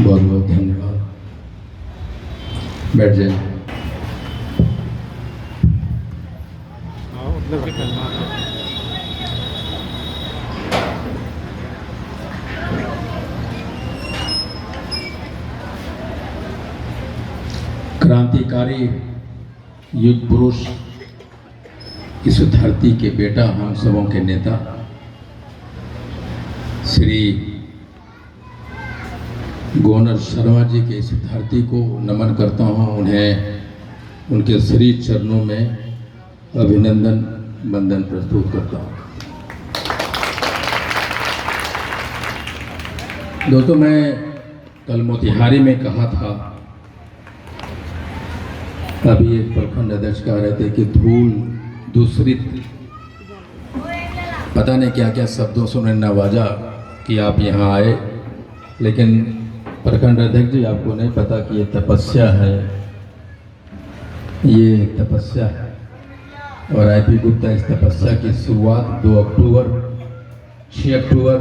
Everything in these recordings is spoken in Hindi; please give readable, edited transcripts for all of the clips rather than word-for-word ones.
बहुत बहुत धन्यवाद। बैठ जाइए। क्रांतिकारी युग पुरुष, इस धरती के बेटा, हम सबों के नेता श्री गवर्नर शर्मा जी के इस धरती को नमन करता हूँ। उन्हें उनके श्री चरणों में अभिनंदन वंदन प्रस्तुत करता हूँ। दोस्तों, मैं कल मोतिहारी में कहा था, अभी एक प्रखंड अध्यक्ष कह रहे थे कि धूल दूसरित, पता नहीं क्या क्या शब्दों से उन्हें नवाजा कि आप यहाँ आए, लेकिन प्रखंड अध्यक्ष जी, आपको नहीं पता कि ये तपस्या है, ये तपस्या है। और आईपी गुप्ता इस तपस्या की शुरुआत 6 अक्टूबर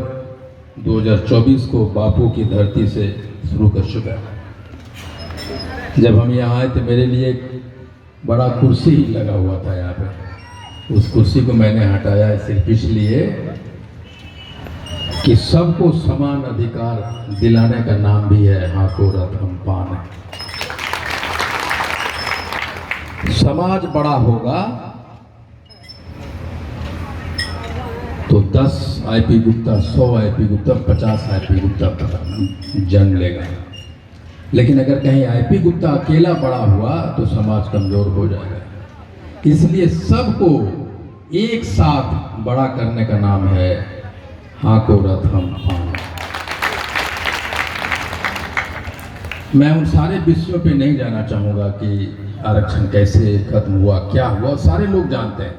2024 को बापू की धरती से शुरू कर चुका है। जब हम यहाँ आए तो मेरे लिए एक बड़ा कुर्सी ही लगा हुआ था यहाँ पे, उस कुर्सी को मैंने हटाया सिर्फ इसलिए कि सबको समान अधिकार दिलाने का नाम भी है हाको रथम पान। समाज बड़ा होगा तो 10 IP Gupta, 100 IP Gupta, 50 IP Gupta जन्म लेगा, लेकिन अगर कहीं आईपी गुप्ता अकेला बड़ा हुआ तो समाज कमजोर हो जाएगा। इसलिए सबको एक साथ बड़ा करने का नाम है हाको रथम पान। मैं उन सारे विषयों पे नहीं जाना चाहूँगा कि आरक्षण कैसे खत्म हुआ, क्या हुआ, सारे लोग जानते हैं।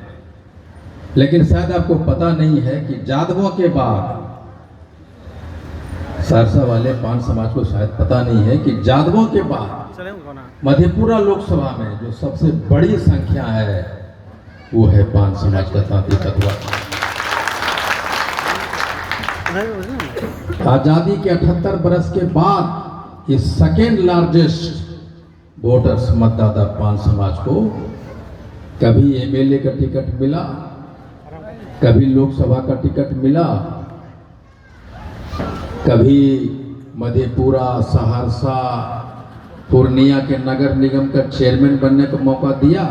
लेकिन शायद आपको पता नहीं है कि जादवों के बाद, सहरसा वाले पान समाज को शायद पता नहीं है कि जादवों के बाद मधेपुरा लोकसभा में जो सबसे बड़ी संख्या है वो है पान समाज का तांती तत्वा। आजादी के 78 बरस के बाद इस सेकेंड लार्जेस्ट वोटर्स मतदाता पान समाज को कभी एमएलए का टिकट मिला, कभी लोकसभा का टिकट मिला, कभी मधेपुरा, सहरसा, पूर्णिया के नगर निगम का चेयरमैन बनने का मौका दिया,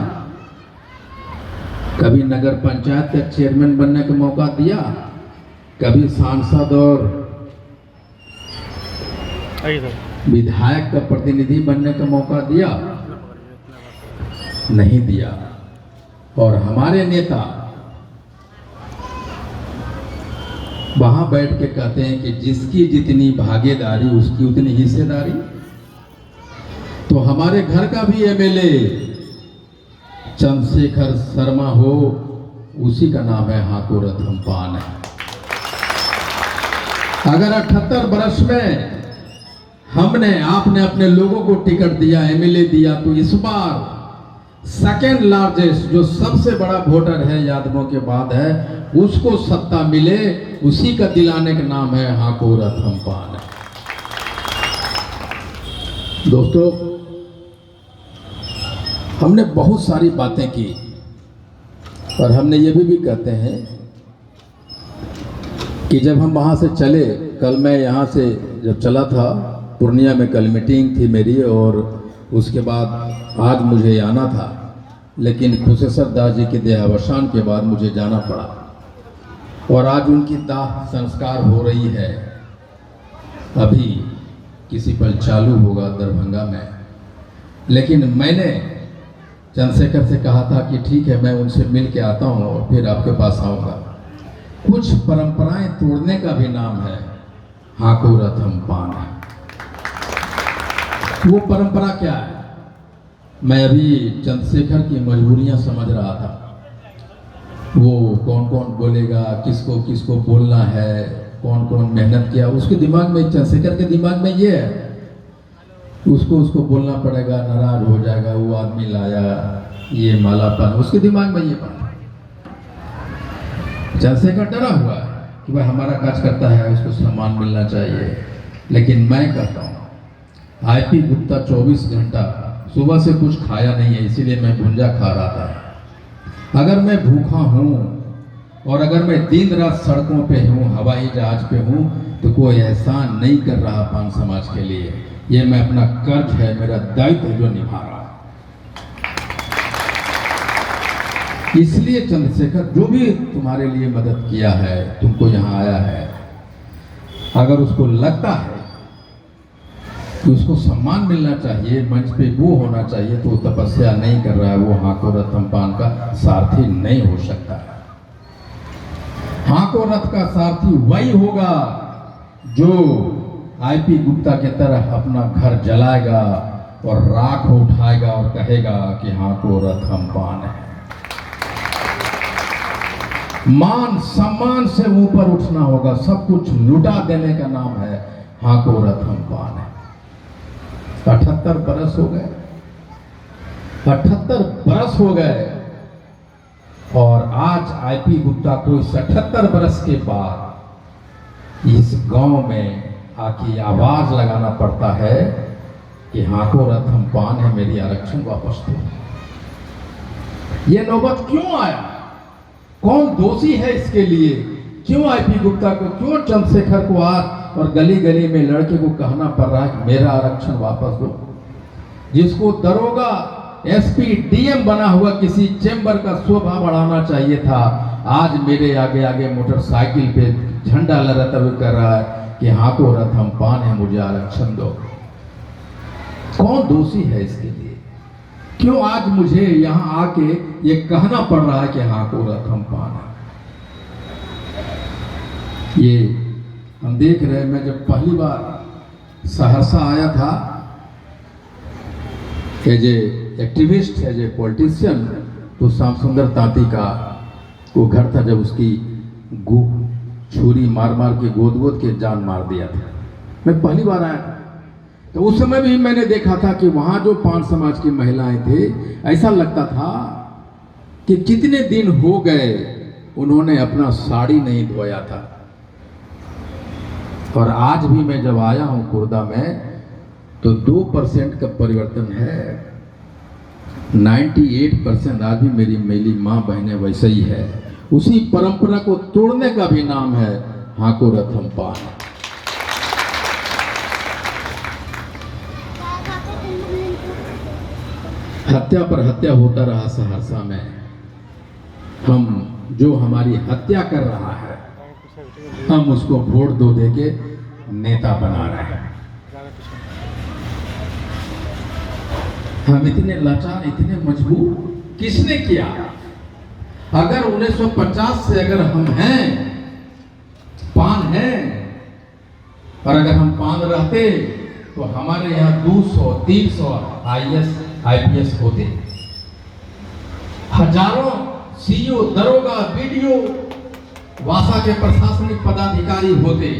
कभी नगर पंचायत का चेयरमैन बनने का मौका दिया, कभी सांसद और विधायक का प्रतिनिधि बनने का मौका दिया, नहीं दिया। और हमारे नेता वहां बैठ के कहते हैं कि जिसकी जितनी भागीदारी उसकी उतनी हिस्सेदारी। तो हमारे घर का भी एमएलए चंद्रशेखर शर्मा हो, उसी का नाम है हाको रथम पान है। अगर 78 बरस में आपने अपने लोगों को टिकट दिया, एमएलए दिया, तो इस बार सेकेंड लार्जेस्ट जो सबसे बड़ा वोटर है यादवों के बाद है, उसको सत्ता मिले, उसी का दिलाने का नाम है हाको रथम पान। दोस्तों, हमने बहुत सारी बातें की और हमने ये भी कहते हैं कि जब हम वहाँ से चले, कल मैं यहाँ से जब चला था पूर्णिया में, कल मीटिंग थी मेरी और उसके बाद आज मुझे आना था, लेकिन कुशेश्वर दास जी के देहावसान के बाद मुझे जाना पड़ा और आज उनकी दाह संस्कार हो रही है। अभी किसी पल चालू होगा दरभंगा में, लेकिन मैंने चंद्रशेखर से कहा था कि ठीक है, मैं उनसे मिल के आता हूँ और फिर आपके पास आऊँगा। कुछ परंपराएं तोड़ने का भी नाम है हाको रथम पान। वो परंपरा क्या है? मैं अभी चंद्रशेखर की मजबूरियां समझ रहा था। वो कौन कौन बोलेगा, किसको किसको बोलना है, कौन कौन मेहनत किया, उसके दिमाग में, चंद्रशेखर के दिमाग में ये है, उसको बोलना पड़ेगा, नाराज हो जाएगा, वो आदमी लाया, ये मालापन, उसके दिमाग में ये बात। चंद्रशेखर डरा हुआ है कि भाई हमारा काज करता है, उसको सम्मान मिलना चाहिए। लेकिन मैं कहता हूँ आईपी गुप्ता 24 घंटा सुबह से कुछ खाया नहीं है, इसीलिए मैं भुंजा खा रहा था। अगर मैं भूखा हूँ और अगर मैं दिन रात सड़कों पे हूँ, हवाई जहाज पे हूँ, तो कोई एहसान नहीं कर रहा पान समाज के लिए। ये मैं अपना कर्ज है, मेरा दायित्व जो निभा रहा हूँ। इसलिए चंद्रशेखर, जो भी तुम्हारे लिए मदद किया है, तुमको यहाँ आया है, अगर उसको लगता है कि उसको सम्मान मिलना चाहिए, मंच पे वो होना चाहिए, तो वो तपस्या नहीं कर रहा है, वो हाको रथ पान का सारथी नहीं हो सकता है। हाको रथ का सारथी वही होगा जो आईपी गुप्ता के तरह अपना घर जलाएगा और राख उठाएगा और कहेगा कि हाको रथ पान है। मान सम्मान से ऊपर उठना होगा, सब कुछ लुटा देने का नाम है हाको रथ पान है। 78 बरस हो गए, 78 बरस हो गए, और आज आईपी गुप्ता को 78 बरस के बाद इस गांव में आके आवाज लगाना पड़ता है कि हाको रथ पान है, मेरी आरक्षण वापस दो। ये नौबत क्यों आया? कौन दोषी है इसके लिए? क्यों आईपी गुप्ता को, क्यों चंद्रशेखर को आज और गली गली में लड़के को कहना पड़ रहा है कि मेरा आरक्षण वापस दो? जिसको दरोगा, एसपी, डीएम बना हुआ किसी चेंबर का शोभा बढ़ाना चाहिए था, आज मेरे आगे आगे मोटरसाइकिल पे झंडा लहराता हुआ कर रहा है कि हाको रथ पान है, मुझे आरक्षण दो। कौन दोषी है इसके लिए? क्यों आज मुझे यहाँ आके ये कहना पड़ रहा है कि हाको रथ पान है? ये हम देख रहे हैं। मैं जब पहली बार सहरसा आया था as a activist, as a politician, तो श्याम सुंदर तांती का वो घर था, जब उसकी छुरी मार मार के गोद गोद के जान मार दिया था। मैं पहली बार आया था, तो उस समय भी मैंने देखा था कि वहाँ जो पान समाज की महिलाएं थे, ऐसा लगता था कि कितने दिन हो गए उन्होंने अपना साड़ी नहीं धोया था। और आज भी मैं जब आया हूँ कुर्दा में, तो 2% का परिवर्तन है। 98% आज भी मेरी मेरी माँ बहनें वैसे ही है। उसी परंपरा को तोड़ने का भी नाम है हाको रथ पान। हत्या पर हत्या होता रहा सहरसा में। हम जो हमारी हत्या कर रहा है, हम उसको वोट दो देके नेता बना रहे हैं। हम इतने लाचार, इतने मजबूर किसने किया? अगर 1950 से अगर हम हैं, पान हैं, और अगर हम पान रहते तो हमारे यहाँ 200-300 IAS IPS होते, हजारों सीओ, दरोगा, बीडीओ, वासा के प्रशासनिक पदाधिकारी होते।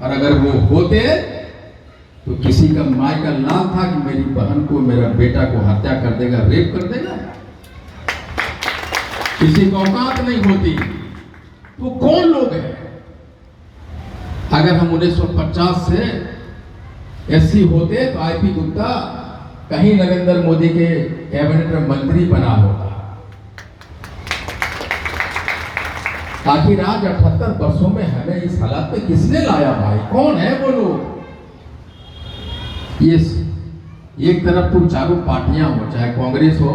और अगर वो होते तो किसी का माय का लाल था कि मेरी बहन को, मेरा बेटा को हत्या कर देगा, रेप कर देगा, किसी को औकात नहीं होती। तो कौन लोग हैं? अगर हम 1950 से SC होते तो आईपी गुप्ता कहीं नरेंद्र मोदी के कैबिनेट में मंत्री बना होता। आखिर आज 78 वर्षों में हमें इस हालात पे किसने लाया भाई? कौन है वो लोग? ये एक तरफ तो चारों पार्टियां हो, चाहे कांग्रेस हो,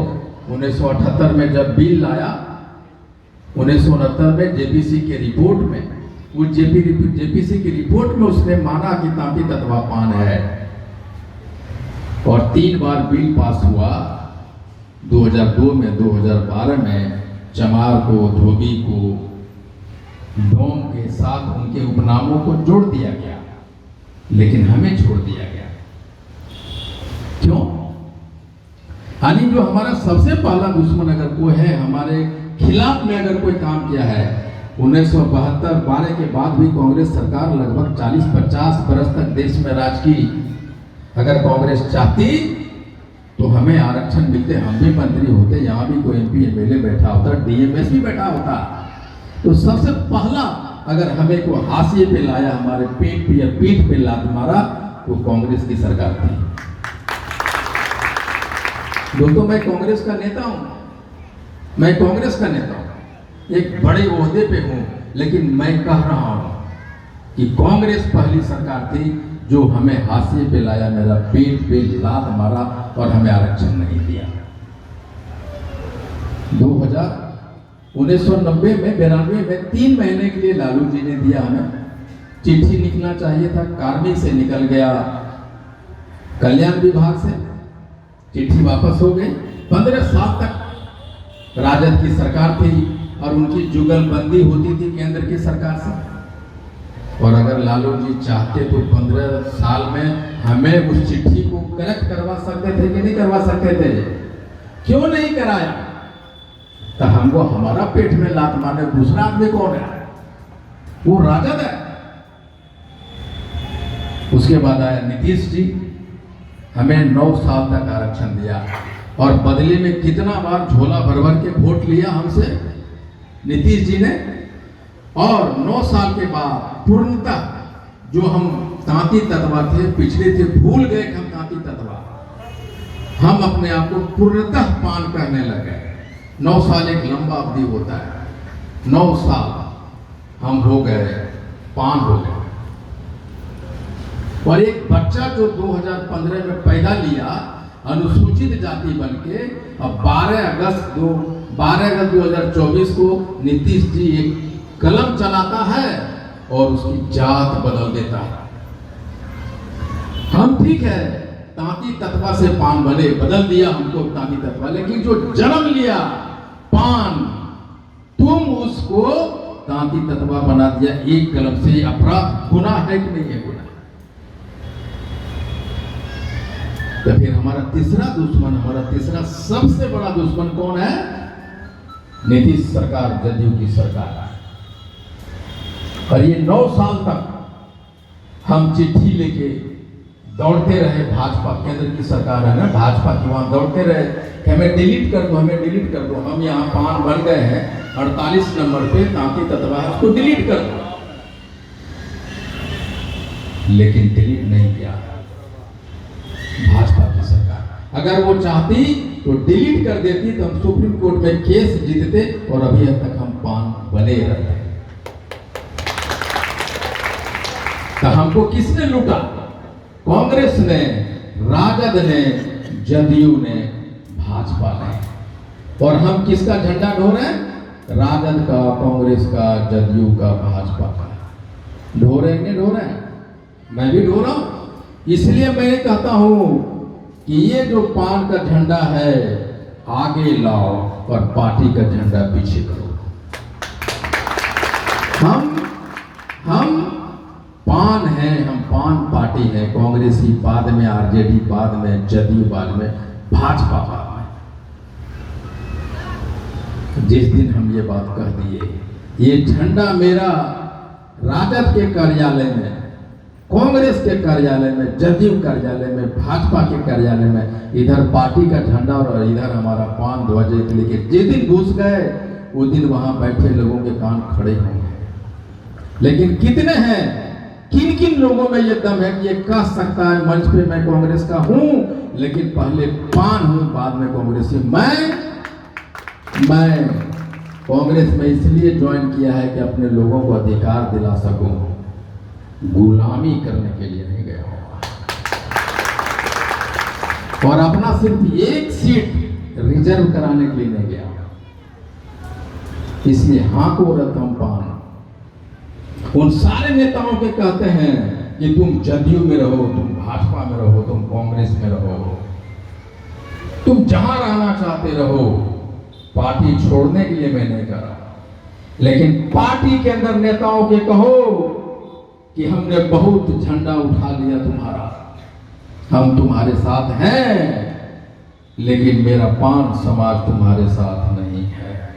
1978 में जब बिल लाया, 1969 में जेपीसी के रिपोर्ट में, वो जेपीसी की रिपोर्ट में उसने माना कि तांती तत्वा पान है, और 3 बार बिल पास हुआ। 2002 में, 2012 में चमार को, धोबी को, डोम के साथ उनके उपनामों को जोड़ दिया गया, लेकिन हमें छोड़ दिया गया। क्यों? यानी जो हमारा सबसे पहला दुश्मन अगर कोई है, हमारे खिलाफ में अगर कोई काम किया है, 1972-12 के बाद भी कांग्रेस सरकार लगभग 40-50 बरस तक देश में राज की। अगर कांग्रेस चाहती तो हमें आरक्षण मिलते, हम भी मंत्री होते, यहाँ भी कोई MP MLA बैठा होता, DMS भी बैठा होता। तो सबसे पहला अगर हमें को हाशिए पे लाया, हमारे पीठ पे लात मारा, वो कांग्रेस की सरकार थी। दोस्तों, मैं कांग्रेस का नेता हूं, मैं कांग्रेस का नेता हूं, एक बड़े ओहदे पे हूं, लेकिन मैं कह रहा हूं कि कांग्रेस पहली सरकार थी जो हमें हाशिए पे लाया, मेरा पेट पे लात मारा और हमें आरक्षण नहीं दिया। 1990 में 92 में 3 महीने के लिए लालू जी ने दिया हमें। चिट्ठी निकलना चाहिए था, कार्मिक से निकल गया, कल्याण विभाग से चिट्ठी वापस हो गई। 15 साल तक राजद की सरकार थी और उनकी जुगलबंदी होती थी केंद्र की सरकार से। और अगर लालू जी चाहते तो 15 साल में हमें उस चिट्ठी को करेक्ट करवा सकते थे कि नहीं करवा सकते थे? क्यों नहीं कराया? तो हमको हमारा पेट में लात मारने दूसरा आदमी कौन है? वो राजद है। उसके बाद आया नीतीश जी, हमें 9 साल तक आरक्षण दिया और बदले में कितना बार झोला भर भर के वोट लिया हमसे नीतीश जी ने। और 9 साल के बाद पूर्णतः जो हम तांती तत्वा थे, पिछले थे, भूल गए कि हम तांती तत्वा, हम अपने आप को पूर्णतः पान कहने लगे। 9 साल एक लंबा अवधि होता है। 9 साल हम हो गए, पान हो गए। और एक बच्चा जो 2015 में पैदा लिया अनुसूचित जाति बन के, अब 12 अगस्त 2024 को नीतीश जी एक कलम चलाता है और उसकी जात बदल देता है। हम ठीक है, तांती तत्वा से पान बने, बदल दिया हमको तांती तत्वा, लेकिन जो जन्म लिया पान, तुम उसको तांती तत्वा बना दिया। एक कलम से अपराध, गुनाह है कि नहीं है? गुनाह। तो फिर हमारा तीसरा दुश्मन, हमारा तीसरा सबसे बड़ा दुश्मन कौन है? नीतीश सरकार, जदयू की सरकार। और ये 9 साल तक हम चिट्ठी लेके दौड़ते रहे, भाजपा केंद्र की सरकार है ना, भाजपा की, वहां दौड़ते रहे कि हमें डिलीट कर दो, हमें डिलीट कर दो। हम यहाँ पान बन गए हैं 48 नंबर पे, तांती तत्वा है, उसको डिलीट कर दो। लेकिन डिलीट नहीं किया भाजपा की सरकार। अगर वो चाहती तो डिलीट कर देती, तो हम सुप्रीम कोर्ट में केस जीतते और अभी तक हम पान बने रहते। तो हमको किसने लूटा? कांग्रेस ने, राजद ने, जदयू ने, भाजपा ने। और हम किसका झंडा ढो रहे हैं? राजद का, कांग्रेस का, जदयू का, भाजपा का। ढो रहे हैं, ढो रहे हैं। मैं भी ढो रहा हूं। इसलिए मैं कहता हूं कि ये जो पान का झंडा है आगे लाओ और पार्टी का झंडा पीछे करो। हम पान है, हम पान पार्टी है। कांग्रेसी बाद में, आरजेडी बाद में, जदयू बाद में, भाजपा बाद में। जिस दिन हम ये बात कह दिए, ये झंडा मेरा राजद के कार्यालय में, कांग्रेस के कार्यालय में, जदयू कार्यालय में, भाजपा के कार्यालय में, इधर पार्टी का झंडा और इधर हमारा पान ध्वज लेके जिस दिन घुस गए, वो दिन वहां बैठे लोगों के कान खड़े होंगे। लेकिन कितने हैं, किन किन लोगों में ये दम है कि ये कह सकता है मंच पे मैं कांग्रेस का हूं, लेकिन पहले पान हूं, बाद में कांग्रेसी। मैं कांग्रेस में इसलिए ज्वाइन किया है कि अपने लोगों को अधिकार दिला सकूं, गुलामी करने के लिए नहीं गया। और अपना सिर्फ एक सीट रिजर्व कराने के लिए नहीं गया। इसलिए हाँ को रकम पान उन सारे नेताओं के कहते हैं कि तुम जदयू में रहो, तुम भाजपा में रहो, तुम कांग्रेस में रहो, तुम जहां रहना चाहते रहो, पार्टी छोड़ने के लिए मैं नहीं कर रहा। लेकिन पार्टी के अंदर नेताओं के कहो कि हमने बहुत झंडा उठा लिया तुम्हारा, हम तुम्हारे साथ हैं, लेकिन मेरा पान समाज तुम्हारे साथ नहीं है।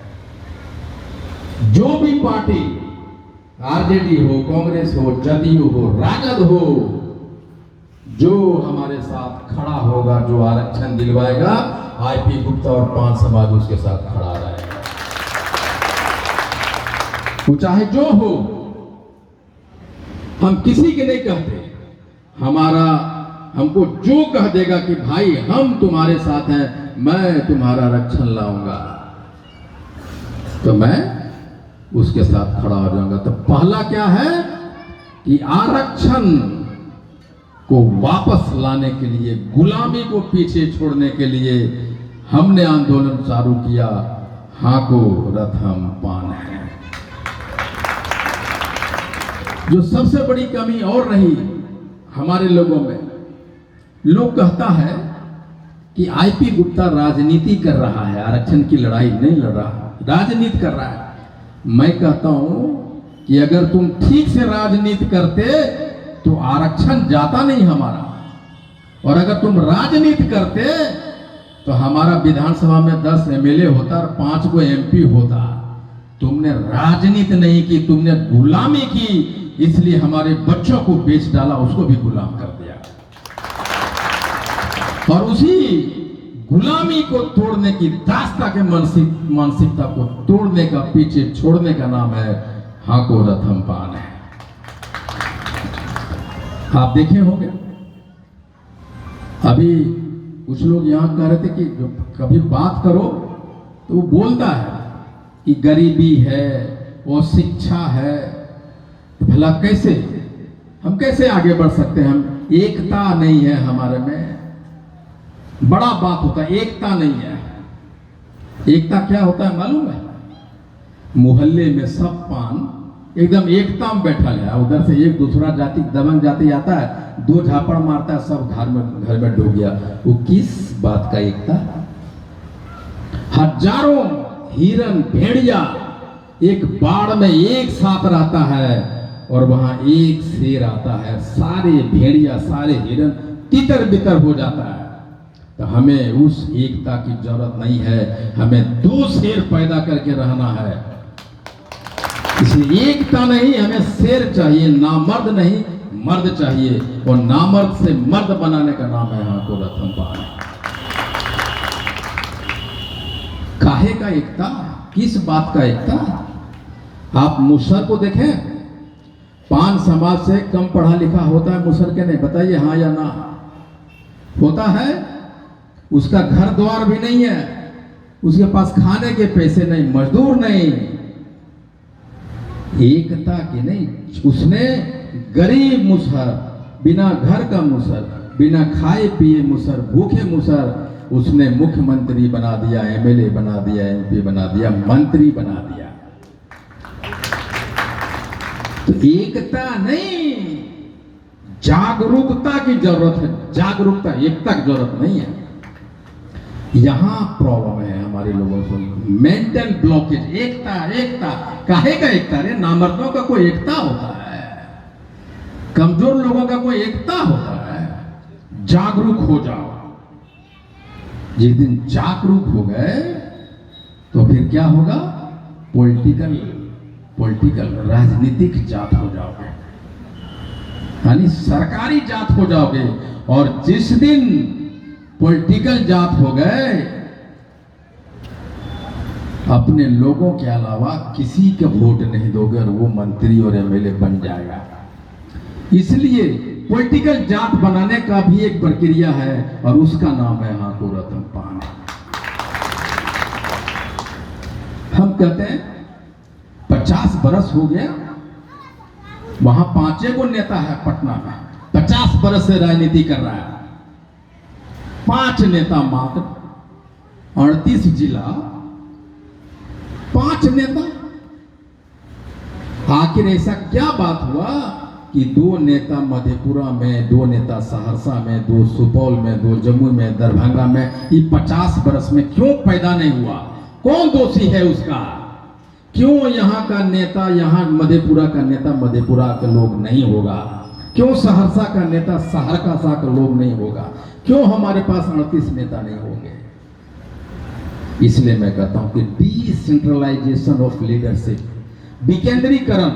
जो भी पार्टी, आरजेडी हो, कांग्रेस हो, जदयू हो, राजद हो, जो हमारे साथ खड़ा होगा, जो आरक्षण दिलवाएगा, आईपी गुप्ता और पान समाज उसके साथ खड़ा रहेगा। वो चाहे जो हो, हम किसी के नहीं कहते, हमारा हमको जो कह देगा कि भाई हम तुम्हारे साथ हैं, मैं तुम्हारा रक्षण लाऊंगा, तो मैं उसके साथ खड़ा हो जाऊंगा। तो पहला क्या है कि आरक्षण को वापस लाने के लिए, गुलामी को पीछे छोड़ने के लिए हमने आंदोलन चालू किया, हाको रथम पान है। जो सबसे बड़ी कमी और रही हमारे लोगों में, लोग कहता है कि आईपी गुप्ता राजनीति कर रहा है, आरक्षण की लड़ाई नहीं लड़ रहा, राजनीति कर रहा है। मैं कहता हूं कि अगर तुम ठीक से राजनीति करते तो आरक्षण जाता नहीं हमारा, और अगर तुम राजनीति करते तो हमारा विधानसभा में 10 एमएलए होता और 5 को एमपी होता। तुमने राजनीति नहीं की, तुमने गुलामी की, इसलिए हमारे बच्चों को बेच डाला, उसको भी गुलाम कर दिया। और उसी गुलामी को तोड़ने की, दास्ता के मानसिकता को तोड़ने का, पीछे छोड़ने का नाम है हाको रथम पान है। आप देखे होंगे अभी कुछ लोग यहां कह रहे थे कि जो कभी बात करो तो वो बोलता है कि गरीबी है और शिक्षा है, तो भला कैसे हम कैसे आगे बढ़ सकते हैं? हम एकता नहीं है हमारे में, बड़ा बात होता है, एकता नहीं है। एकता क्या होता है मालूम है? मोहल्ले में सब पान एकदम एकता में बैठा है, उधर से एक दूसरा जाति दबंग जाति आता है, 2 झापड़ मारता है, सब घर में डूब गया। वो किस बात का एकता? हजारों हिरन भेड़िया एक बाड़ में एक साथ रहता है और वहां एक शेर आता है, सारे भेड़िया सारे हिरन तितर बितर हो जाता है। तो हमें उस एकता की जरूरत नहीं है, हमें 2 शेर पैदा करके रहना है। इसलिए एकता नहीं, हमें शेर चाहिए, नामर्द नहीं मर्द चाहिए, और नामर्द से मर्द बनाने का नाम है हाको रथम पान। काहे का एकता? किस बात का एकता? आप मुसहर को देखें, पान समाज से कम पढ़ा लिखा होता है मुसहर के नहीं? बताइए हाँ या ना? होता है। उसका घर द्वार भी नहीं है, उसके पास खाने के पैसे नहीं, मजदूर नहीं, एकता की नहीं। उसने गरीब मुसहर, बिना घर का मुसहर, बिना खाए पिए मुसहर, भूखे मुसहर, उसने मुख्यमंत्री बना दिया, एमएलए बना दिया, एमपी बना दिया, मंत्री बना दिया। तो एकता नहीं, जागरूकता की जरूरत है। जागरूकता, एकता की जरूरत नहीं है। यहां प्रॉब्लम है हमारे लोगों को, मेंटल ब्लॉकेज। एकता एकता काहे का एकता? रे नामर्दों का कोई एकता होता है? कमजोर लोगों का कोई एकता होता है? जागरूक हो जाओ। जिस दिन जागरूक हो गए तो फिर क्या होगा? पॉलिटिकल राजनीतिक जात हो जाओगे, यानी सरकारी जात हो जाओगे। और जिस दिन पॉलिटिकल जात हो गए, अपने लोगों के अलावा किसी का वोट नहीं दोगे और वो मंत्री और एमएलए बन जाएगा। इसलिए पॉलिटिकल जात बनाने का भी एक प्रक्रिया है और उसका नाम है हाको रथम पान। हम कहते हैं 50 बरस हो गया, वहां 5 को नेता है पटना में, 50 बरस से राजनीति कर रहा है। 5 नेता मात्र, 38 जिला, 5 नेता। आखिर ऐसा क्या बात हुआ कि 2 नेता मधेपुरा में, 2 नेता सहरसा में, 2 सुपौल में, 2 जम्मू में, दरभंगा में, ये 50 बरस में क्यों पैदा नहीं हुआ? कौन दोषी है उसका? क्यों यहाँ का नेता, यहाँ मधेपुरा का नेता मधेपुरा का लोग नहीं होगा? क्यों सहरसा का नेता सहरसा का लोग नहीं होगा? क्यों हमारे पास 38 नेता नहीं होंगे? इसलिए मैं कहता हूं कि डिसेंट्रलाइजेशन ऑफ लीडरशिप, विकेंद्रीकरण,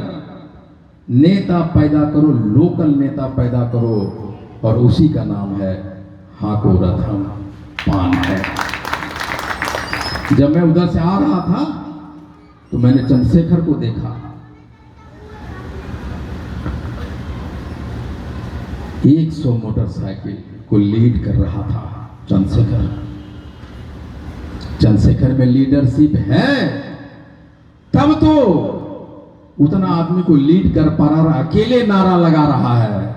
नेता पैदा करो, लोकल नेता पैदा करो, और उसी का नाम है हाको रथम पान है। जब मैं उधर से आ रहा था तो मैंने चंद्रशेखर को देखा, 100 मोटरसाइकिल को लीड कर रहा था चंद्रशेखर। चंद्रशेखर में लीडरशिप है तब तो उतना आदमी को लीड कर पा रहा, अकेले नारा लगा रहा है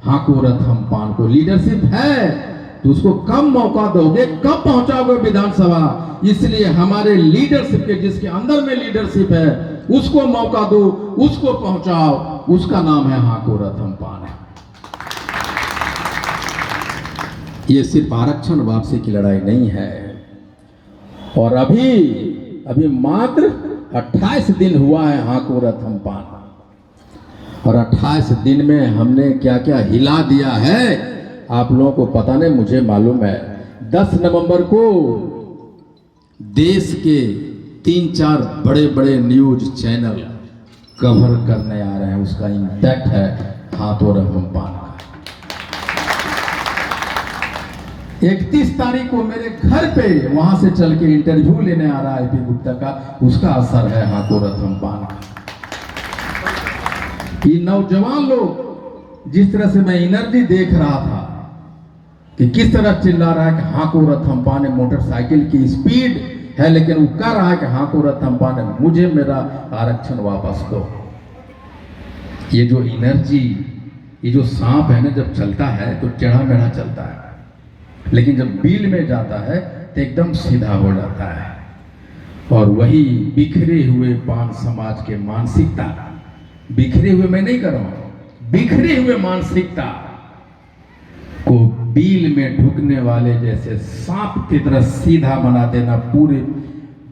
हाँको रथ हम पान को। लीडरशिप है तो उसको कम मौका दोगे, कब पहुंचाओगे विधानसभा। इसलिए हमारे लीडरशिप के, जिसके अंदर में लीडरशिप है, उसको मौका दो, उसको पहुंचाओ। उसका नाम है हाँको रथ हम पान। ये सिर्फ आरक्षण वापसी की लड़ाई नहीं है। और अभी मात्र 28 दिन हुआ है हाँको रथ हम पान, और 28 दिन में हमने क्या क्या हिला दिया है आप लोगों को पता नहीं, मुझे मालूम है। 10 नवंबर को देश के 3-4 बड़े बड़े न्यूज चैनल कवर करने आ रहे हैं। उसका इम्पैक्ट है हाँको रथ हम पान का। 31 तारीख को मेरे घर पे वहां से चल के इंटरव्यू लेने आ रहा है आईपी गुप्ता का, उसका असर है हाँको रथ हम पान का। ये नौजवान लोग जिस तरह से मैं एनर्जी देख रहा था कि किस तरह चिल्ला रहा है कि हाँको रथ हम पान, मोटरसाइकिल की स्पीड है लेकिन वो कह रहा है कि हाँको रथ हम पान, मुझे मेरा आरक्षण वापस दो। ये जो एनर्जी, ये जो सांप है ना, जब चलता है तो टेढ़ा मेढ़ा चलता है, लेकिन जब बिल में जाता है तो एकदम सीधा हो जाता है। और वही बिखरे हुए पान समाज के मानसिकता, बिखरे हुए मैं नहीं कर रहा हूं, बिखरे हुए मानसिकता को बिल में ढुकने वाले जैसे सांप की तरह सीधा बना देना पूरे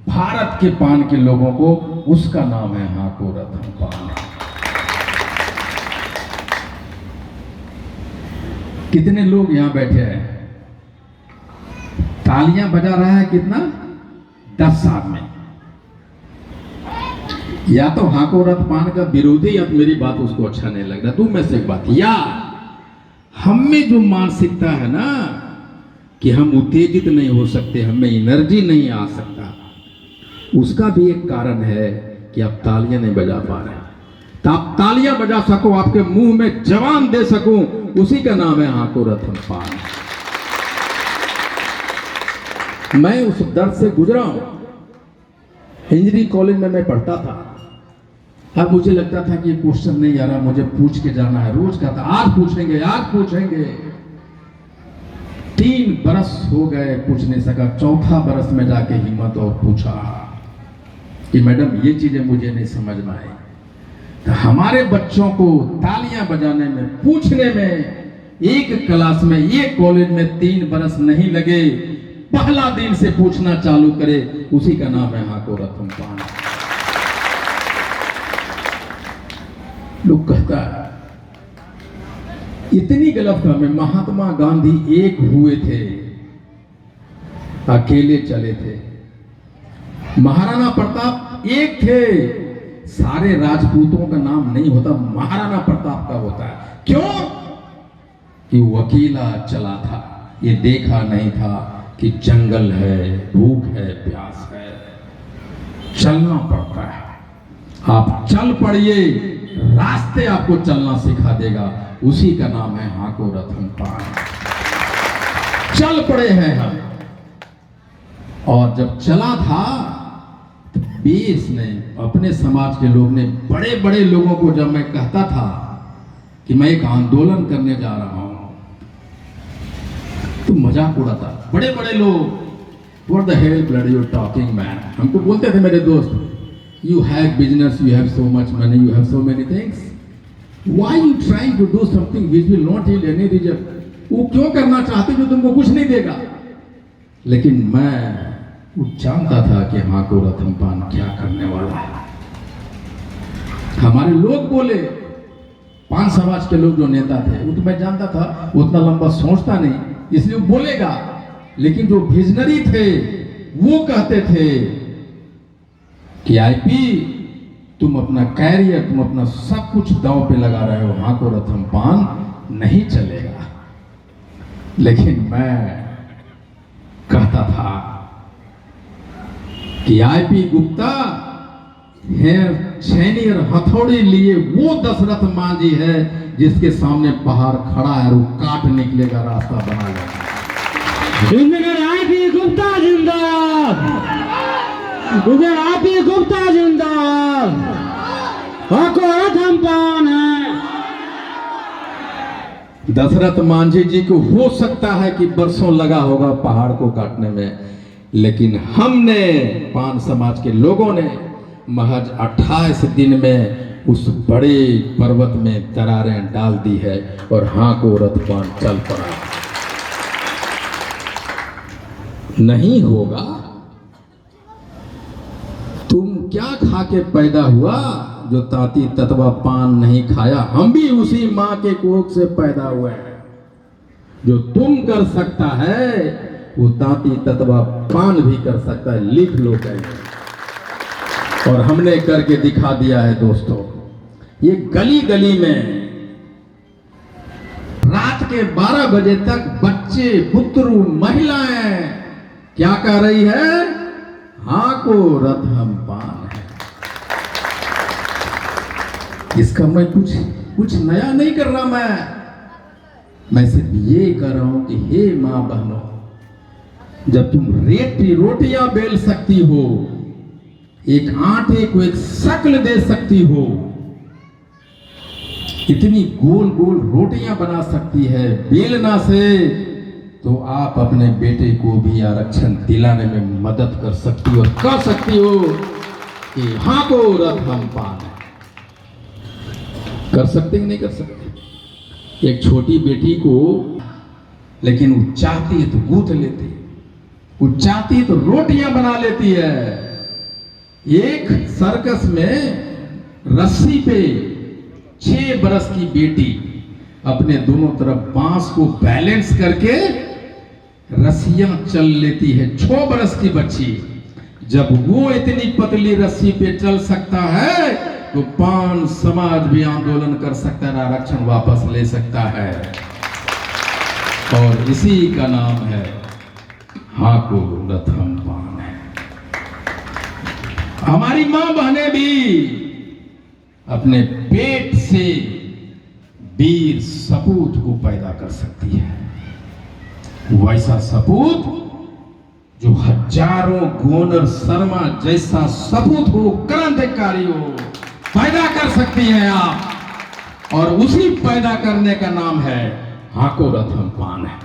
भारत के पान के लोगों को, उसका नाम है हाँको रथ हम पान। कितने लोग यहां बैठे हैं, तालियां बजा रहा है कितना, 10 आदमी। या तो हाँको रथ पान का विरोधी, या तो मेरी बात उसको अच्छा नहीं लग रहा। तू में से एक बात, या हम में जो मानसिकता है ना कि हम उत्तेजित नहीं हो सकते, हमें एनर्जी नहीं आ सकता, उसका भी एक कारण है कि आप तालियां नहीं बजा पा रहे। तो आप तालियां बजा सको, आपके मुंह में जवान दे सकूं, उसी का नाम है हाँको रथ हम पान। मैं उस दर्द से गुजरा हूं। इंजीनियरिंग कॉलेज में मैं पढ़ता था। अब मुझे लगता था कि ये क्वेश्चन नहीं आ रहा, मुझे पूछ के जाना है। रोज कहता आज पूछेंगे, आज पूछेंगे। 3 बरस हो गए, पूछ नहीं सका। 4था बरस में जाके हिम्मत और पूछा कि मैडम ये चीजें मुझे नहीं समझ में आई। तो हमारे बच्चों को तालियां बजाने में, पूछने में, एक क्लास में, ये कॉलेज में 3 बरस नहीं लगे, पहला दिन से पूछना चालू करे, उसी का नाम है हाँको रथ हम पान। लोग कहता है इतनी गलतफहमी। महात्मा गांधी एक हुए थे, अकेले चले थे। महाराणा प्रताप एक थे, सारे राजपूतों का नाम नहीं होता, महाराणा प्रताप का होता है। क्यों? कि वो अकेला चला था, ये देखा नहीं था कि जंगल है, भूख है, प्यास है, चलना पड़ता है। आप चल पड़िए, रास्ते आपको चलना सिखा देगा, उसी का नाम है हाँको रथ हम पान। चल पड़े हैं हम। और जब चला था तो देश ने, अपने समाज के लोग ने, बड़े बड़े लोगों को जब मैं कहता था कि मैं एक आंदोलन करने जा रहा हूं तो मजाक उड़ाता। बड़े बड़े लोग, What the hell bloody you talking man? हमको बोलते थे मेरे दोस्त, you have business, you have so much money, you have so many things. Why you trying to do something which will not yield any result? वो क्यों करना चाहते जो तुमको कुछ नहीं देगा? लेकिन मैं जानता था कि हाँको रथ हम पान क्या करने वाला है। हमारे लोग बोले, पान समाज के लोग जो नेता थे, वो तो मैं जानता था उतना लंबा सोचता नहीं, इसलिए वो बोलेगा। लेकिन जो विजनरी थे वो कहते थे कि आईपी तुम अपना कैरियर, तुम अपना सब कुछ दांव पे लगा रहे हो, हाँको रथ हम पान नहीं चलेगा। लेकिन मैं कहता था कि आईपी गुप्ता है, छेनी और हथौड़ी लिए वो दशरथ मांझी है जिसके सामने पहाड़ खड़ा है और वो काट निकले का रास्ता बना लेगा। इंजीनियर आईपी गुप्ता जिंदाबाद, इंजीनियर आईपी गुप्ता जिंदाबाद। हकोरत हम पान है। दशरथ मांझी जी को हो सकता है कि बरसों लगा होगा पहाड़ को काटने में, लेकिन हमने पान समाज के लोगों ने महज 28 दिन में उस बड़े पर्वत में दरारें डाल दी है और हाँ को रथ पान चल पड़ा। नहीं होगा। तुम क्या खा के पैदा हुआ जो ताती ततवा पान नहीं खाया? हम भी उसी माँ के कोख से पैदा हुए हैं। जो तुम कर सकता है वो ताती ततवा पान भी कर सकता है। लिख लो कहीं। और हमने करके दिखा दिया है दोस्तों। ये गली गली में रात के 12 बजे तक बच्चे, पुत्रु, महिलाएं क्या कर रही है? हाँ को रथ हम पान है। इसका मैं कुछ नया नहीं कर रहा। मैं सिर्फ ये कर रहा हूं कि हे मां बहनों, जब तुम रोटियां बेल सकती हो, एक आटे को एक शक्ल दे सकती हो, इतनी गोल गोल रोटियां बना सकती है बेलना से, तो आप अपने बेटे को भी आरक्षण दिलाने में मदद कर सकती हो और कह सकती हो कि हाँ को रथ हम पान है। कर सकते कि नहीं कर सकते? एक छोटी बेटी को, लेकिन वो चाहती है तो गूंथ लेती है, वो चाहती है तो रोटियां बना लेती है। एक सर्कस में रस्सी पे 6 बरस की बेटी अपने दोनों तरफ बांस को बैलेंस करके रस्सियां चल लेती है। 6 बरस की बच्ची जब वो इतनी पतली रस्सी पे चल सकता है तो पान समाज भी आंदोलन कर सकता है, आरक्षण वापस ले सकता है। और इसी का नाम है हाँ को रथ हम पान है। हमारी मां बहनें भी अपने पेट से वीर सपूत को पैदा कर सकती है। वैसा सपूत जो हजारों गोनर शर्मा जैसा सपूत हो, क्रांतिकारी हो, पैदा कर सकती हैं आप। और उसी पैदा करने का नाम है हाको रथ हम पान है।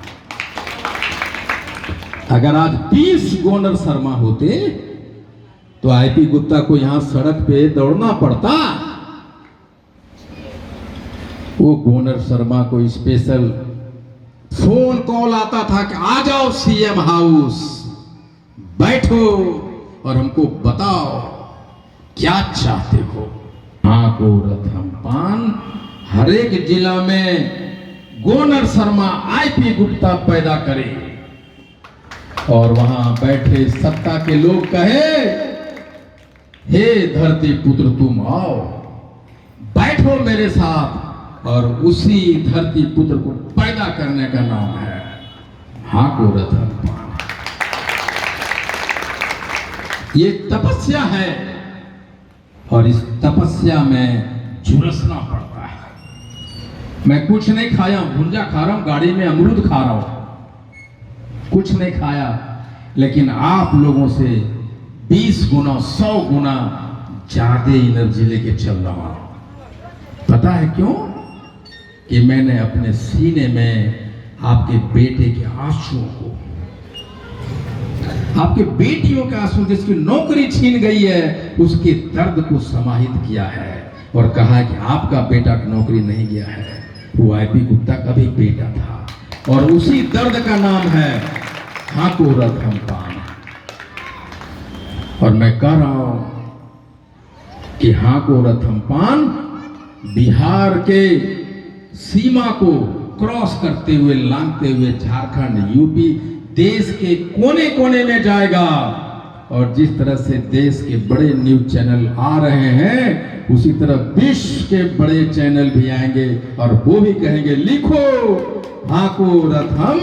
अगर आज 20 गोनर शर्मा होते तो आईपी गुप्ता को यहां सड़क पे दौड़ना पड़ता। वो गोनर शर्मा को स्पेशल फोन कॉल आता था कि आ जाओ सीएम हाउस, बैठो और हमको बताओ क्या चाहते हो। हाँ को रथ हम पान हर एक जिला में गोनर शर्मा आईपी गुप्ता पैदा करे और वहां बैठे सत्ता के लोग कहे, हे धरती पुत्र तुम आओ, बैठो मेरे साथ। और उसी धरती पुत्र को पैदा करने का नाम है हाँ को रथ हम पान। ये तपस्या है और इस तपस्या में झुलसना पड़ता है। मैं कुछ नहीं खाया, भुंजा खा रहा हूं, गाड़ी में अमरूद खा रहा हूं, कुछ नहीं खाया, लेकिन आप लोगों से 20 गुना 100 गुना ज्यादा एनर्जी लेके चल रहा हूं। पता है क्यों? कि मैंने अपने सीने में आपके बेटे के आंसुओं को, आपके बेटियों के आंसू, जिसकी नौकरी छीन गई है, उसके दर्द को समाहित किया है और कहा कि आपका बेटा की नौकरी नहीं गया है, वो आईपी गुप्ता का भी बेटा था। और उसी दर्द का नाम है हाँ को रथ हम पान। और मैं कह रहा हूं कि हाँ को रथ हम पान बिहार के सीमा को क्रॉस करते हुए, लांघते हुए झारखंड, यूपी, देश के कोने कोने में जाएगा। और जिस तरह से देश के बड़े न्यूज चैनल आ रहे हैं, उसी तरह विश्व के बड़े चैनल भी आएंगे और वो भी कहेंगे लिखो हाँ को रथ हम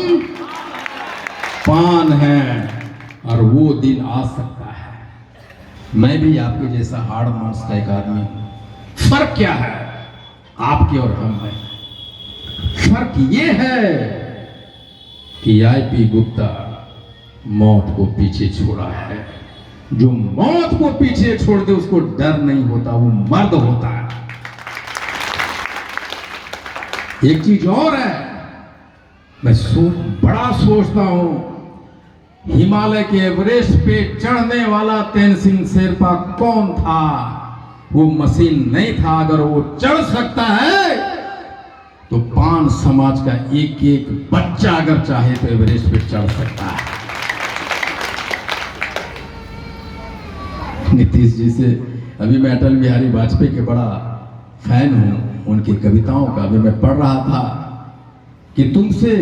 पान है। और वो दिन आ सकता है। मैं भी आपके जैसा हार्ड मार्क्स का एक आदमी हूं। फर्क क्या है आपके और हम में? फर्क ये है कि आईपी गुप्ता मौत को पीछे छोड़ा है। जो मौत को पीछे छोड़ दे उसको डर नहीं होता, वो मर्द होता है। एक चीज और है, मैं बड़ा सोचता हूं, हिमालय के एवरेस्ट पे चढ़ने वाला तेनसिंग शेरपा कौन था? वो मशीन नहीं था। अगर वो चढ़ सकता है तो पान समाज का एक एक बच्चा अगर चाहे तो एवरेस्ट पे चढ़ सकता है। नीतीश जी से अभी मैं अटल बिहारी वाजपेयी के बड़ा फैन हूं, उनकी कविताओं का अभी मैं पढ़ रहा था कि तुमसे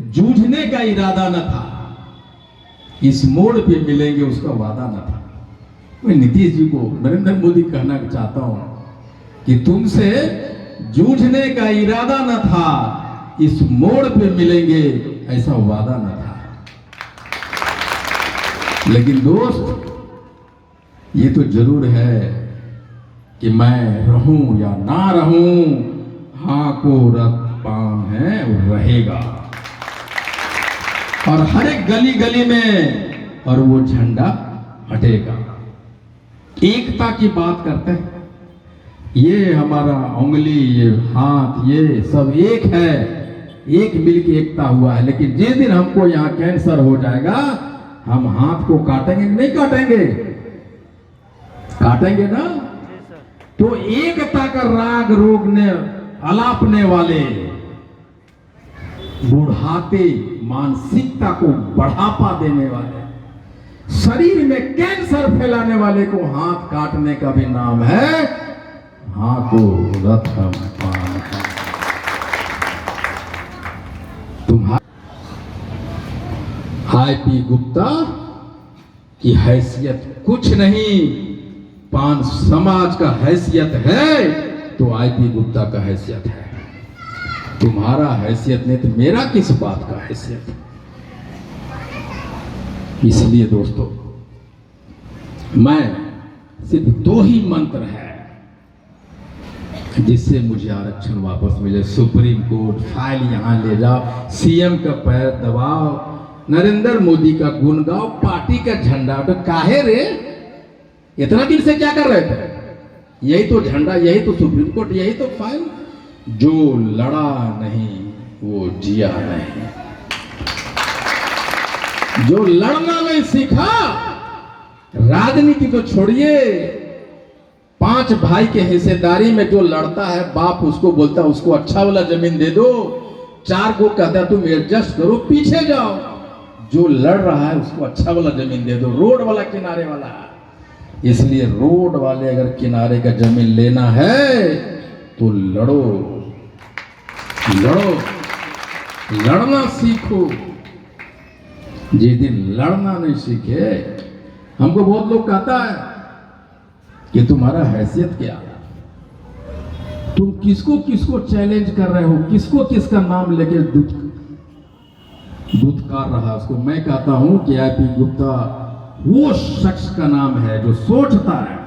जूझने का इरादा न था, इस मोड़ पे मिलेंगे उसका वादा न था। मैं नीतीश जी को, नरेंद्र मोदी कहना चाहता हूं कि तुमसे जूझने का इरादा न था, इस मोड़ पे मिलेंगे ऐसा वादा न था। लेकिन दोस्त, ये तो जरूर है कि मैं रहूं या ना रहूं, हाँ को रथ पान है वो रहेगा, और हर एक गली गली में और वो झंडा हटेगा। एकता की बात करते हैं, ये हमारा उंगली, ये हाथ, ये सब एक है, एक मिलके एकता हुआ है। लेकिन जिस दिन हमको यहाँ कैंसर हो जाएगा, हम हाथ को काटेंगे नहीं काटेंगे? काटेंगे ना। तो एकता का राग रोकने अलापने वाले, बुढ़ाते मानसिकता को बढ़ावा देने वाले, शरीर में कैंसर फैलाने वाले को हाथ काटने का भी नाम है हाँ को रथ पान है। तुम्हारा आईपी गुप्ता की हैसियत कुछ नहीं, पान समाज का हैसियत है तो आईपी गुप्ता का हैसियत है। तुम्हारा हैसियत नहीं तो मेरा किस बात का हैसियत है? इसलिए दोस्तों, मैं सिर्फ दो ही मंत्र है जिससे मुझे आरक्षण वापस मिले। सुप्रीम कोर्ट फाइल यहां ले जाओ, सीएम का पैर दबाओ, नरेंद्र मोदी का गुण गाओ, पार्टी का झंडा। तो काहे रे, इतना दिन से क्या कर रहे थे? यही तो झंडा, यही तो सुप्रीम कोर्ट, यही तो फाइल। जो लड़ा नहीं वो जिया नहीं, जो लड़ना नहीं सीखा, राजनीति तो छोड़िए, 5 भाई के हिस्सेदारी में जो लड़ता है, बाप उसको बोलता है उसको अच्छा वाला जमीन दे दो, 4 को कहता है तुम एडजस्ट करो पीछे जाओ। जो लड़ रहा है उसको अच्छा वाला जमीन दे दो, रोड वाला, किनारे वाला। इसलिए रोड वाले अगर किनारे का जमीन लेना है तो लड़ो, लड़ो, लड़ना सीखो। जिस दिन लड़ना नहीं सीखे, हमको बहुत लोग कहता है कि तुम्हारा हैसियत क्या, तुम किसको किसको चैलेंज कर रहे हो, किसको किसका नाम लेके दुत्कार रहा उसको। मैं कहता हूं कि आईपी गुप्ता वो शख्स का नाम है जो सोचता है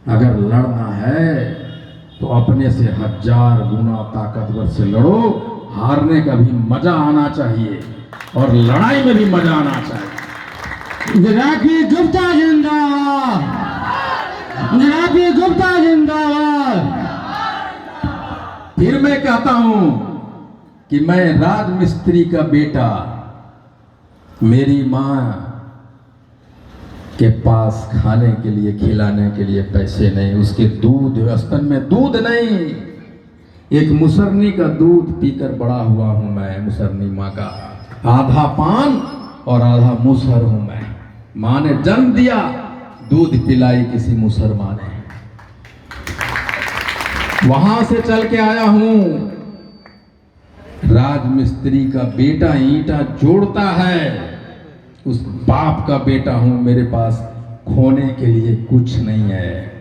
अगर लड़ना है तो अपने से 1000 गुना ताकतवर से लड़ो। हारने का भी मजा आना चाहिए और लड़ाई में भी मजा आना चाहिए। आईपी गुप्ता जिंदाबाद, आईपी गुप्ता जिंदाबाद। फिर मैं कहता हूं कि मैं राजमिस्त्री का बेटा, मेरी मां के पास खाने के लिए, खिलाने के लिए पैसे नहीं, उसके दूध, स्तन में दूध नहीं, एक मुसरनी का दूध पीकर बड़ा हुआ हूं मैं। मुसरनी माँ का आधा पान और आधा मुसहर हूं मैं। माँ ने जन्म दिया, दूध पिलाई किसी मुसलमान ने, वहां से चल के आया हूं। राजमिस्त्री का बेटा ईंटा जोड़ता है, उस बाप का बेटा हूं। मेरे पास खोने के लिए कुछ नहीं है,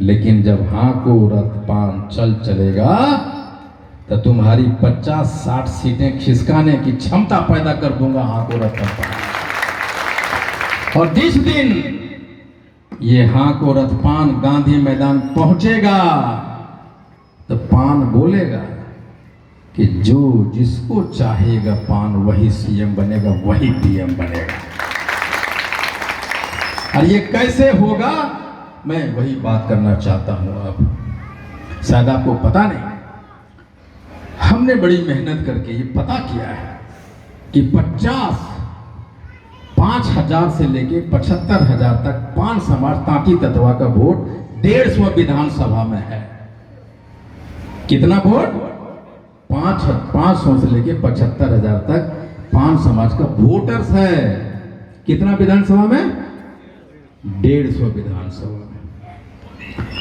लेकिन जब हाँ को रथ पान चलेगा तो तुम्हारी 50-60 सीटें खिसकाने की क्षमता पैदा कर दूंगा। हाँ को रथ पान। और जिस दिन ये हाँ को रथ पान गांधी मैदान पहुंचेगा तो पान बोलेगा कि जो जिसको चाहेगा पान वही सीएम बनेगा, वही पीएम बनेगा। और ये कैसे होगा, मैं वही बात करना चाहता हूं। अब शायद आपको पता नहीं, हमने बड़ी मेहनत करके ये पता किया है कि 5,000 से लेके 75,000 तक पान समाज तांती तत्वा का वोट 150 विधानसभा में है। कितना वोट? 500 से लेके 75,000 तक पान समाज का वोटर्स है। कितना विधानसभा में? 150 विधानसभा में।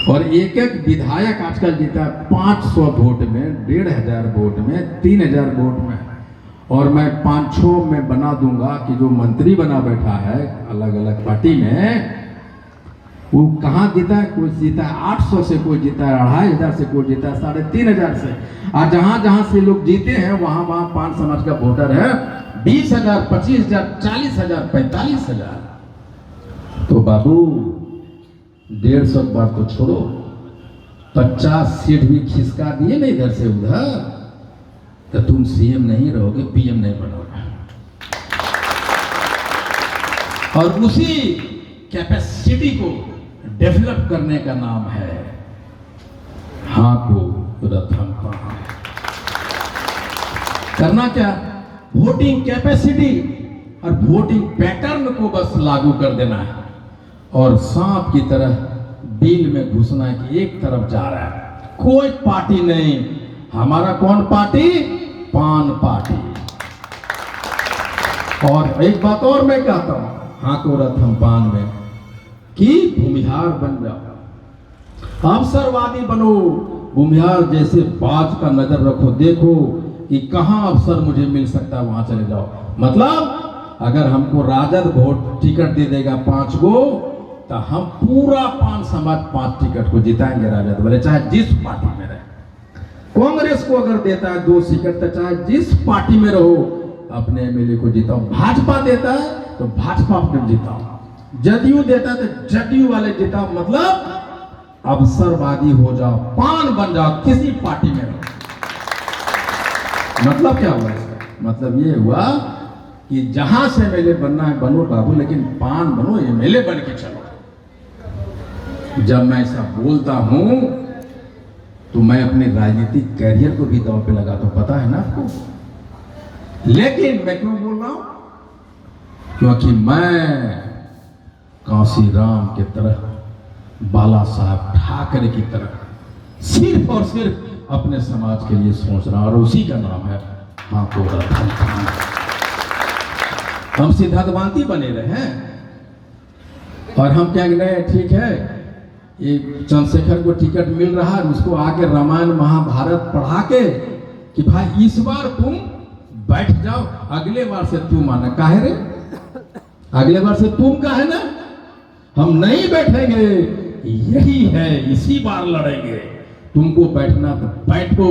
और एक एक विधायक आजकल जीता है 500 वोट में, 1,500 वोट में, 3,000 वोट में। और मैं 5-6 में बना दूंगा कि जो मंत्री बना बैठा है अलग अलग पार्टी में, वो कहाँ जीता है? कोई जीता है 800 से, कोई जीता है 2,500 से, कोई जीता है 3,500 से। और जहां जहां से लोग जीते हैं वहां वहां पान समाज का वोटर है 20,000, 25,000, 40,000, 45,000। तो बाबू 150 बार तो छोड़ो, 50 सीट भी खिसका दिए ना इधर से उधर, तो तुम सीएम नहीं रहोगे, पीएम नहीं बनोगे। और उसी कैपेसिटी को डेवलप करने का नाम है हाँ को रथम पान। करना क्या? वोटिंग कैपेसिटी और वोटिंग पैटर्न को बस लागू कर देना है, और सांप की तरह बिल में घुसना है कि एक तरफ जा रहा है, कोई पार्टी नहीं। हमारा कौन पार्टी? पान पार्टी। और एक बात और मैं कहता हूं, हाँ को रथम पान में, कि भूमिहार बन जाओ, अवसरवादी बनो। भूमिहार जैसे बाज का नजर रखो, देखो कि कहां अवसर मुझे मिल सकता है, वहां चले जाओ। मतलब अगर हमको राजद वोट टिकट दे देगा 5 गो, तो हम पूरा पान समाज 5 टिकट को जिताएंगे राजद वाले, चाहे जिस पार्टी में रहे। कांग्रेस को अगर देता है 2 टिकट, तो चाहे जिस पार्टी में रहो अपने एमएलए को जिताओ। भाजपा देता है तो भाजपा को जिताओ, जदयू देता है तो जदयू वाले जिताओ। मतलब अवसरवादी हो जाओ, पान बन जाओ, किसी पार्टी में रहो। मतलब क्या हुआ इसका? मतलब ये हुआ कि जहां से एमएलए बनना है बनो बाबू, लेकिन पान बनो, एमएलए बन के चलो। जब मैं ऐसा बोलता हूं तो मैं अपने राजनीतिक कैरियर को भी दांव पे लगाता हूं, पता है ना आपको। लेकिन मैं क्यों बोल रहा हूं? क्योंकि मैं कांसी राम के तरह, बाला साहब ठाकरे की तरह सिर्फ और सिर्फ अपने समाज के लिए सोच रहा हूं, और उसी का नाम है हाँ को रथम पान। हम सिद्धांतवादी बने रहे हैं और हम क्या कह रहे हैं, ठीक है ये चंद्रशेखर को टिकट मिल रहा है, उसको आके रामायण महाभारत पढ़ा के कि भाई इस बार तुम बैठ जाओ, अगले बार से तुम आना। काहे रे? अगले बार से तुम का है ना, हम नहीं बैठेंगे, यही है, इसी बार लड़ेंगे। तुमको बैठना तो बैठो,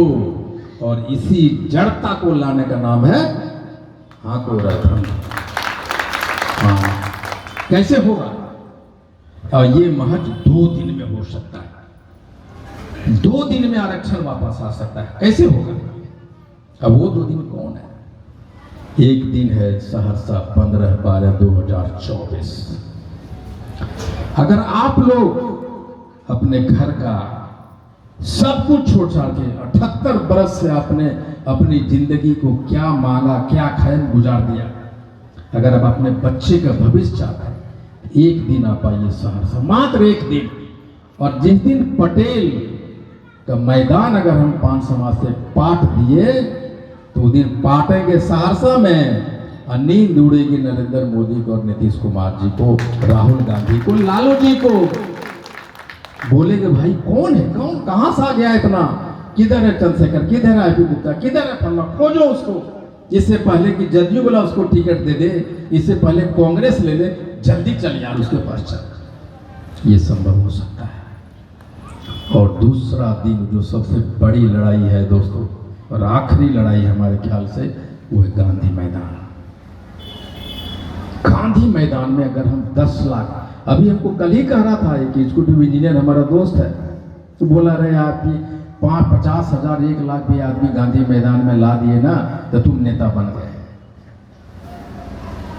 और इसी जड़ता को लाने का नाम है हाँ को रथम। हाँ, कैसे होगा? और ये महज 2 दिन में हो सकता है, 2 दिन में आरक्षण वापस आ सकता है। कैसे होगा? अब वो 2 दिन कौन है? एक दिन है सहरसा 15/12/2024। अगर आप लोग अपने घर का सब कुछ छोड़ छाड़ के 78 बरस से आपने अपनी जिंदगी को क्या मांगा, क्या खैम गुजार दिया, अगर आप अपने बच्चे का भविष्य चाहते हैं, एक दिन आप आइए सहरसा, मात्र एक दिन। और जिस दिन पटेल का मैदान अगर हम पान समाज से पाट दिए, तो दिन पाटेंगे सहरसा में, और नींद उड़ेगी नरेंद्र मोदी को और नीतीश कुमार जी को, राहुल गांधी को, लालू जी को। बोलेंगे भाई कौन है, कौन कहां से आ गया इतना, किधर है चंद्रशेखर, किधर है आईपी गुप्ता, किधर है फलना, खोजो उसको। इससे पहले कि जदयू वाला उसको टिकट दे दे, इससे पहले कांग्रेस ले ले, जल्दी चल यार उसके पास चल। ये संभव हो सकता है। और दूसरा दिन जो सबसे बड़ी लड़ाई है दोस्तों, और आखिरी लड़ाई हमारे ख्याल से, वो है गांधी मैदान। गांधी मैदान में अगर हम 10 लाख, अभी हमको कल ही कह रहा था एक एग्जीक्यूटिव इंजीनियर हमारा दोस्त है, तो बोला रहे आप 50,000 1 लाख भी आदमी गांधी मैदान में ला दिए ना तो तुम नेता बन गए।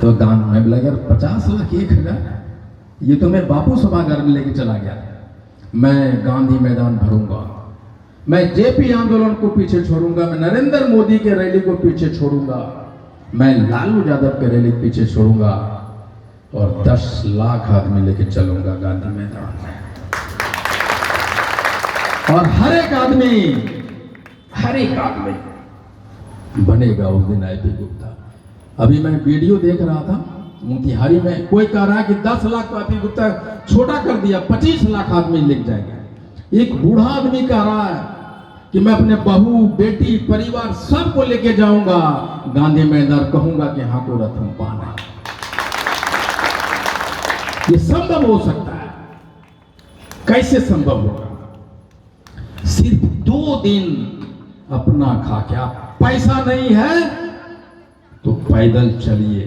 तो गांधी में बोला यार 50 लाख 1,000 ये तो मैं बापू सभागार में लेके चला गया। मैं गांधी मैदान भरूंगा, मैं जेपी आंदोलन को पीछे छोड़ूंगा, मैं नरेंद्र मोदी के रैली को पीछे छोड़ूंगा, मैं लालू यादव के रैली के पीछे छोड़ूंगा और 10 लाख आदमी लेके चलूंगा गांधी मैदान में। और हर एक आदमी बनेगा उस दिन आईपी गुप्ता। अभी मैं वीडियो देख रहा था मोतिहारी में, कोई कह रहा है कि 10 लाख को आईपी गुप्ता छोटा कर दिया, 25 लाख आदमी लेके जाएंगे। एक बूढ़ा आदमी कह रहा है कि मैं अपने बहू बेटी परिवार सबको लेके जाऊंगा गांधी मैदान, कहूंगा कि हाँ को रथम पाना। ये संभव हो सकता है। कैसे संभव होगा? सिर्फ 2 दिन अपना खा क्या, पैसा नहीं है तो पैदल चलिए,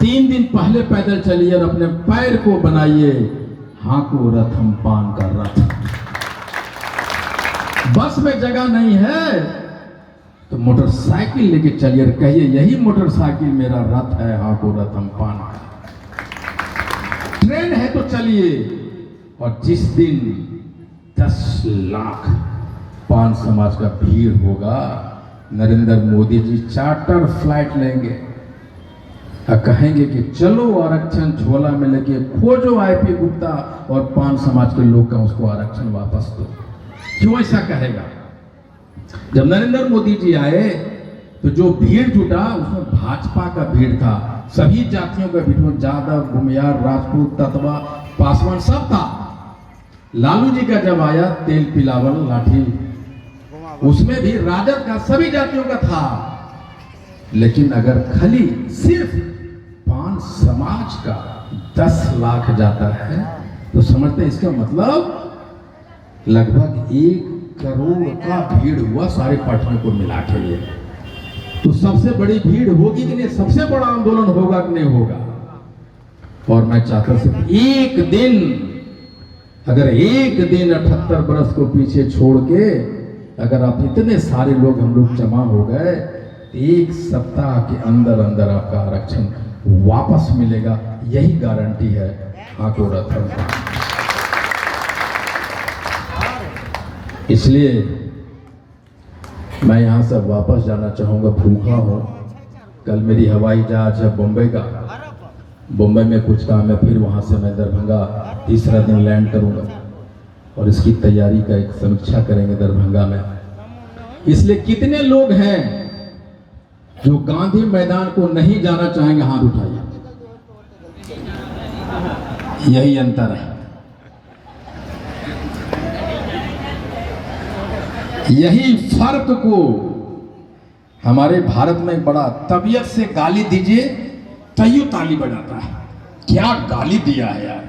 3 दिन पहले पैदल चलिए और अपने पैर को बनाइए हाको रथम पान का रथ। बस में जगह नहीं है तो मोटरसाइकिल लेके चलिए और कहिए यही मोटरसाइकिल मेरा रथ है हाको रथम पान का। ट्रेन है तो चलिए। और जिस दिन 10 लाख पान समाज का भीड़ होगा, नरेंद्र मोदी जी चार्टर फ्लाइट लेंगे और कहेंगे कि चलो आरक्षण झोला में लेके खोजो आईपी गुप्ता और पान समाज के लोग का उसको आरक्षण वापस दो। क्यों ऐसा कहेगा? जब नरेंद्र मोदी जी आए तो जो भीड़ जुटा उसमें भाजपा का भीड़ था, सभी जातियों का भीड़, जादव भूमियार राजपूत ततवा पासवान सब था। लालू जी का जब आया तेल पिलावल लाठी, उसमें भी राजद का सभी जातियों का था। लेकिन अगर खाली सिर्फ पान समाज का 10 लाख जाता है तो समझते इसका मतलब लगभग 1 करोड़ का भीड़ हुआ सारे पार्टियों को मिला के। लिए तो सबसे बड़ी भीड़ होगी कि नहीं, सबसे बड़ा आंदोलन होगा कि नहीं होगा। और मैं चाहता सिर्फ एक दिन, अगर एक दिन 78 बरस को पीछे छोड़ के अगर आप इतने सारे लोग हम लोग जमा हो गए, 1 सप्ताह के अंदर अंदर आपका आरक्षण वापस मिलेगा, यही गारंटी है हाको रथम। इसलिए मैं यहाँ से वापस जाना चाहूँगा, भूखा हूँ। कल मेरी हवाई जहाज है बम्बई का, बम्बई में कुछ काम है, फिर वहाँ से मैं दरभंगा तीसरा दिन लैंड करूँगा और इसकी तैयारी का एक समीक्षा करेंगे दरभंगा में। इसलिए कितने लोग हैं जो गांधी मैदान को नहीं जाना चाहेंगे? हाथ उठाइए। यही अंतर है, यही फर्क को हमारे भारत में बड़ा, तबीयत से गाली दीजिए तैयो ताली बजाता है, क्या गाली दिया है यार।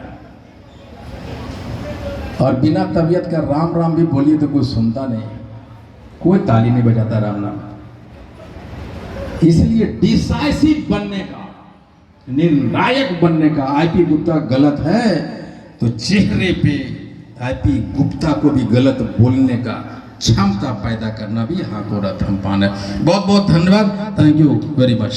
और बिना तबीयत का राम राम भी बोलिए तो कोई सुनता नहीं, कोई ताली नहीं बजाता राम नाम। इसलिए डिसाइसिव बनने का, निर्णायक बनने का, आईपी गुप्ता गलत है तो चेहरे पे आईपी गुप्ता को भी गलत बोलने का क्षमता पैदा करना भी हाको रथम पान है। बहुत बहुत धन्यवाद, थैंक यू वेरी मच।